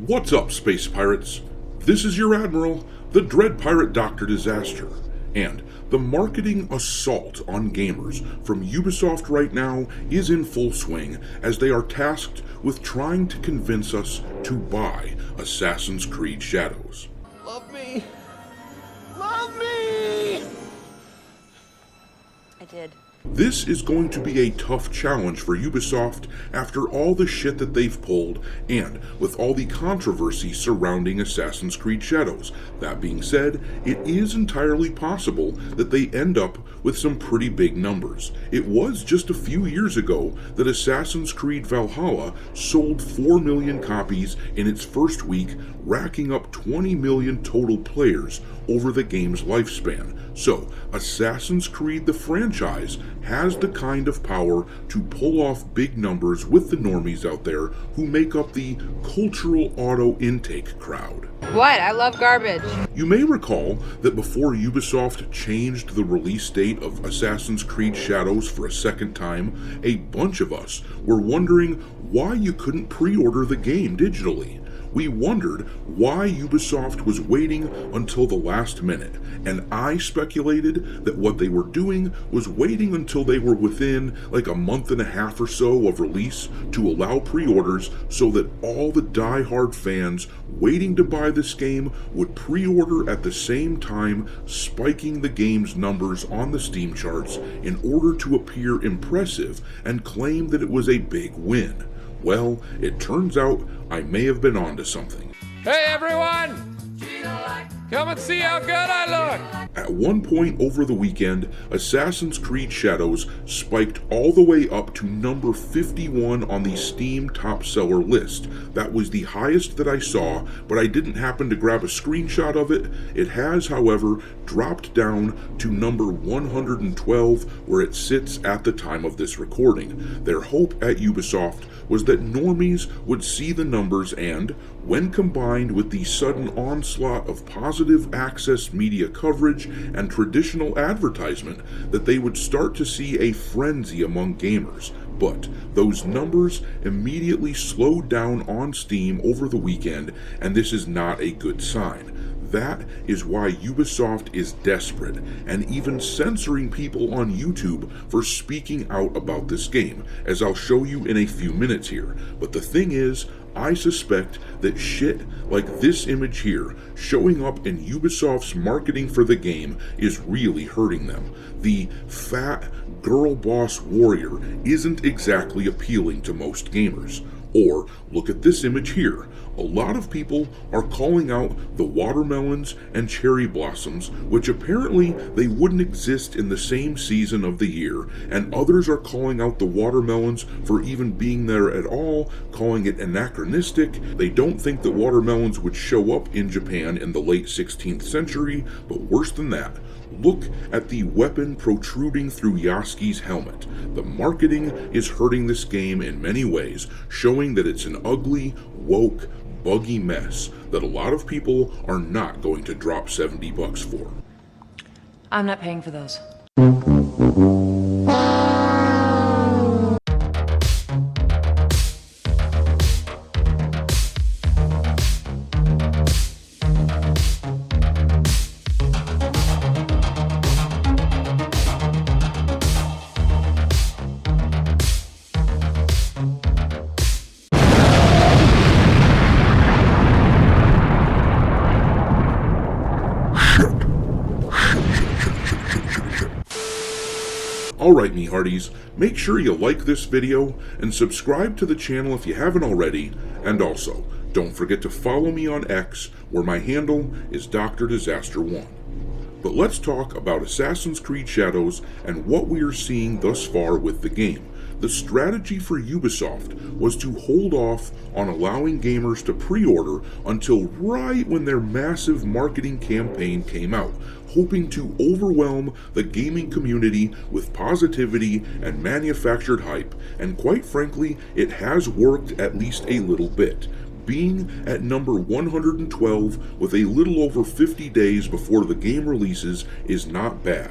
What's up, space pirates? This is your Admiral, the Dread Pirate Dr. Disaster, and the marketing assault on gamers from Ubisoft right now is in full swing as they are tasked with trying to convince us to buy Assassin's Creed Shadows. Love me! Love me! I did. This is going to be a tough challenge for Ubisoft after all the shit that they've pulled and with all the controversy surrounding Assassin's Creed Shadows. That being said, it is entirely possible that they end up with some pretty big numbers. It was just a few years ago that Assassin's Creed Valhalla sold 4 million copies in its first week, racking up 20 million total players over the game's lifespan. So, Assassin's Creed the franchise has the kind of power to pull off big numbers with the normies out there who make up the cultural auto intake crowd. What? I love garbage. You may recall that before Ubisoft changed the release date of Assassin's Creed Shadows for a second time, a bunch of us were wondering why you couldn't pre-order the game digitally. We wondered why Ubisoft was waiting until the last minute, and I speculated that what they were doing was waiting until they were within like a month and a half or so of release to allow pre-orders so that all the die-hard fans waiting to buy this game would pre-order at the same time, spiking the game's numbers on the Steam charts in order to appear impressive and claim that it was a big win. Well, it turns out I may have been onto something. Hey everyone! Come and see how good I look! At one point over the weekend, Assassin's Creed Shadows spiked all the way up to number 51 on the Steam top seller list. That was the highest that I saw, but I didn't happen to grab a screenshot of it. It has, however, dropped down to number 112, where it sits at the time of this recording. Their hope at Ubisoft was that normies would see the numbers and, when combined with the sudden onslaught of positive access media coverage and traditional advertisement, that they would start to see a frenzy among gamers. But those numbers immediately slowed down on Steam over the weekend, and this is not a good sign. That is why Ubisoft is desperate and even censoring people on YouTube for speaking out about this game, as I'll show you in a few minutes here. But the thing is, I suspect that shit like this image here showing up in Ubisoft's marketing for the game is really hurting them. The fat girl boss warrior isn't exactly appealing to most gamers. Or look at this image here. A lot of people are calling out the watermelons and cherry blossoms, which apparently they wouldn't exist in the same season of the year, and others are calling out the watermelons for even being there at all, calling it anachronistic. They don't think that watermelons would show up in Japan in the late 16th century, but worse than that, look at the weapon protruding through Yasuke's helmet. The marketing is hurting this game in many ways, showing that it's an ugly, woke, buggy mess that a lot of people are not going to drop $70 for. I'm not paying for those. Alright, me hearties, make sure you like this video and subscribe to the channel if you haven't already, and also, don't forget to follow me on X, where my handle is Dr. Disaster 1. But let's talk about Assassin's Creed Shadows and what we are seeing thus far with the game. The strategy for Ubisoft was to hold off on allowing gamers to pre-order until right when their massive marketing campaign came out, hoping to overwhelm the gaming community with positivity and manufactured hype, and quite frankly, it has worked at least a little bit. Being at number 112 with a little over 50 days before the game releases is not bad.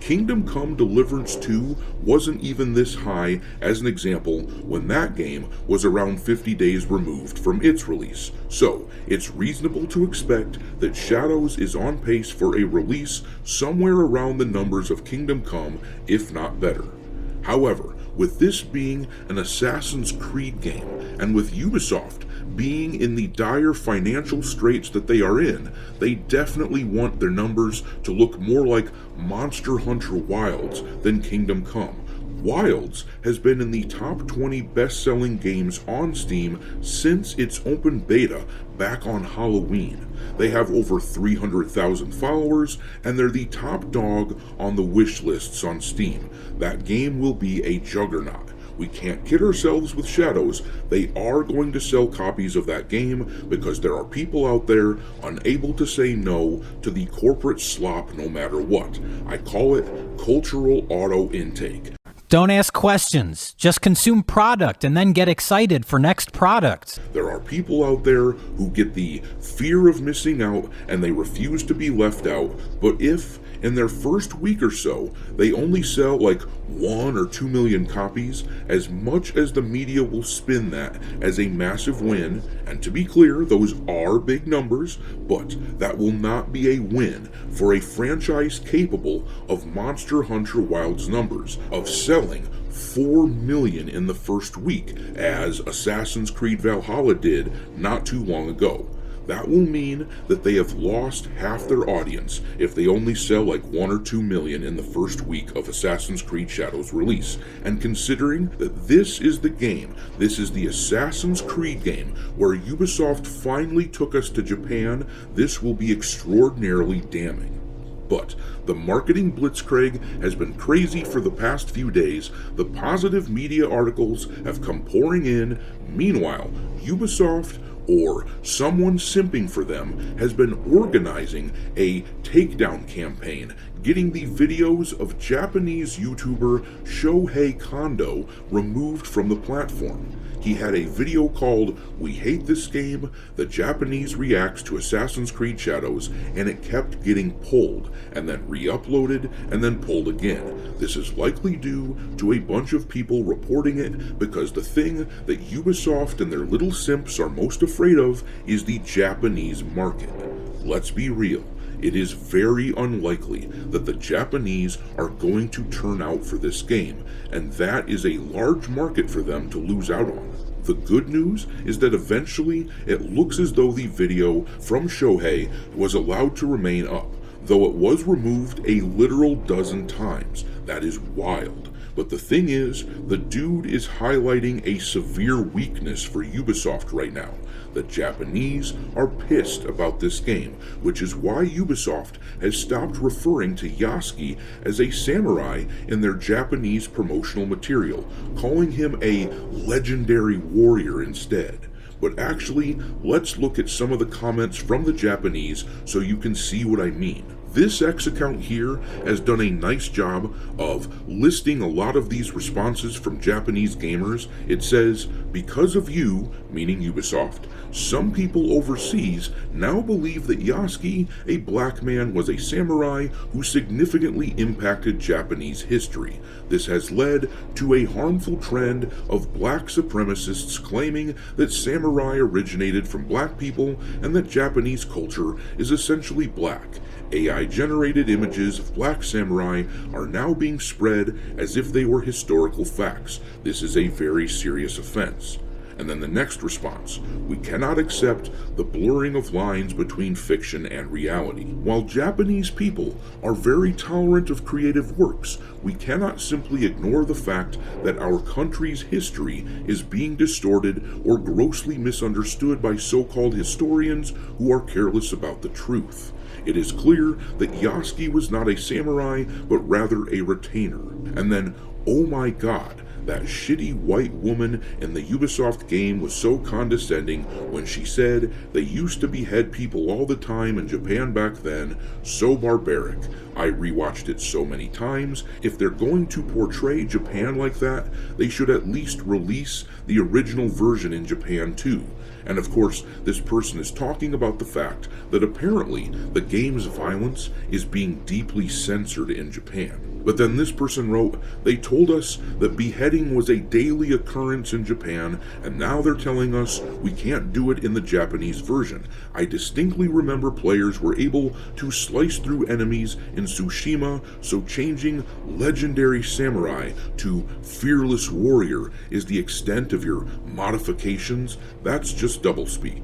Kingdom Come Deliverance 2 wasn't even this high, as an example, when that game was around 50 days removed from its release. So, it's reasonable to expect that Shadows is on pace for a release somewhere around the numbers of Kingdom Come, if not better. However, with this being an Assassin's Creed game, and with Ubisoft being in the dire financial straits that they are in, they definitely want their numbers to look more like Monster Hunter Wilds than Kingdom Come. Wilds has been in the top 20 best-selling games on Steam since its open beta back on Halloween. They have over 300,000 followers, and they're the top dog on the wish lists on Steam. That game will be a juggernaut. We can't kid ourselves with Shadows. They are going to sell copies of that game because there are people out there unable to say no to the corporate slop no matter what. I call it cultural auto intake. Don't ask questions. Just consume product and then get excited for next product. There are people out there who get the fear of missing out and they refuse to be left out, but if in their first week or so they only sell like 1 or 2 million copies, as much as the media will spin that as a massive win, and to be clear, those are big numbers, but that will not be a win for a franchise capable of Monster Hunter Wilds numbers, of selling 4 million in the first week, as Assassin's Creed Valhalla did not too long ago. That will mean that they have lost half their audience if they only sell like 1 or 2 million in the first week of Assassin's Creed Shadows release. And considering that this is the game, this is the Assassin's Creed game where Ubisoft finally took us to Japan, this will be extraordinarily damning. But the marketing blitzkrieg has been crazy for the past few days. The positive media articles have come pouring in. Meanwhile, Ubisoft, or someone simping for them, has been organizing a takedown campaign, getting the videos of Japanese YouTuber Shohei Kondo removed from the platform. He had a video called "We Hate This Game, the Japanese Reacts to Assassin's Creed Shadows," and it kept getting pulled, and then re-uploaded, and then pulled again. This is likely due to a bunch of people reporting it, because the thing that Ubisoft and their little simps are most afraid of is the Japanese market. Let's be real. It is very unlikely that the Japanese are going to turn out for this game, and that is a large market for them to lose out on. The good news is that eventually it looks as though the video from Shohei was allowed to remain up, though it was removed a literal dozen times. That is wild. But the thing is, the dude is highlighting a severe weakness for Ubisoft right now. The Japanese are pissed about this game, which is why Ubisoft has stopped referring to Yasuki as a samurai in their Japanese promotional material, calling him a legendary warrior instead. But actually, let's look at some of the comments from the Japanese so you can see what I mean. This X account here has done a nice job of listing a lot of these responses from Japanese gamers. It says, "Because of you," meaning Ubisoft, "some people overseas now believe that Yasuki, a black man, was a samurai who significantly impacted Japanese history. This has led to a harmful trend of black supremacists claiming that samurai originated from black people and that Japanese culture is essentially black. AI-generated images of black samurai are now being spread as if they were historical facts. This is a very serious offense." And then the next response, "We cannot accept the blurring of lines between fiction and reality. While Japanese people are very tolerant of creative works, we cannot simply ignore the fact that our country's history is being distorted or grossly misunderstood by so-called historians who are careless about the truth. It is clear that Yasuki was not a samurai, but rather a retainer." And then, oh my god, that shitty white woman in the Ubisoft game was so condescending when she said they used to behead people all the time in Japan back then. So barbaric. I rewatched it so many times. If they're going to portray Japan like that, they should at least release the original version in Japan too. And of course, this person is talking about the fact that apparently the game's violence is being deeply censored in Japan. But then this person wrote, they told us that beheading was a daily occurrence in Japan, and now they're telling us we can't do it in the Japanese version. I distinctly remember players were able to slice through enemies in Tsushima, so changing legendary samurai to fearless warrior is the extent of your modifications. That's just doublespeak.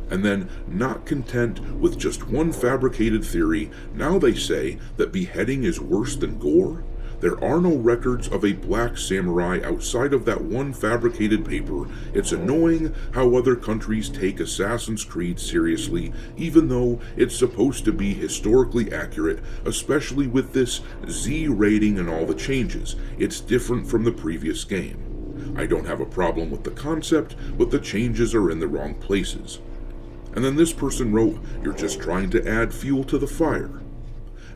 And then, not content with just one fabricated theory, now they say that beheading is worse than gore? There are no records of a black samurai outside of that one fabricated paper. It's annoying how other countries take Assassin's Creed seriously, even though it's supposed to be historically accurate, especially with this Z rating and all the changes. It's different from the previous game. I don't have a problem with the concept, but the changes are in the wrong places. And then this person wrote, you're just trying to add fuel to the fire.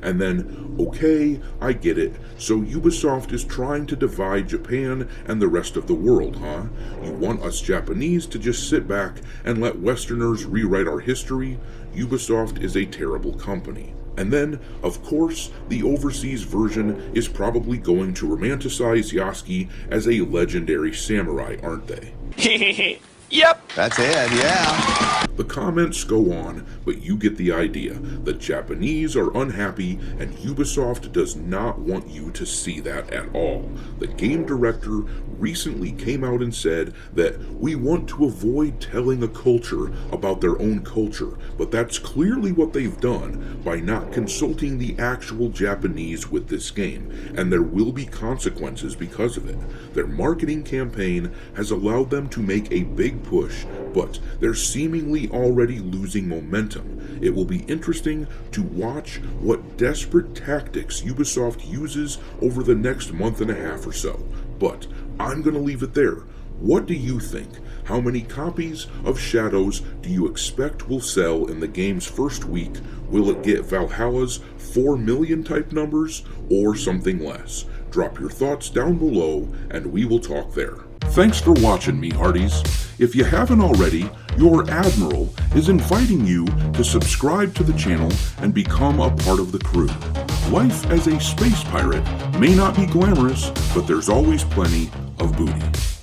And then, okay, I get it. So Ubisoft is trying to divide Japan and the rest of the world, huh? You want us Japanese to just sit back and let Westerners rewrite our history? Ubisoft is a terrible company. And then, of course, the overseas version is probably going to romanticize Yasuki as a legendary samurai, aren't they? Yep. That's it, yeah. The comments go on, but you get the idea. The Japanese are unhappy, and Ubisoft does not want you to see that at all. The game director recently came out and said that we want to avoid telling a culture about their own culture, but that's clearly what they've done by not consulting the actual Japanese with this game, and there will be consequences because of it. Their marketing campaign has allowed them to make a big push, but they're seemingly already losing momentum. It will be interesting to watch what desperate tactics Ubisoft uses over the next month and a half or so. But I'm gonna leave it there. What do you think? How many copies of Shadows do you expect will sell in the game's first week? Will it get Valhalla's 4 million type numbers or something less? Drop your thoughts down below and we will talk there. Thanks for watching me, Hearties. If you haven't already, your Admiral is inviting you to subscribe to the channel and become a part of the crew. Life as a space pirate may not be glamorous, but there's always plenty of booty.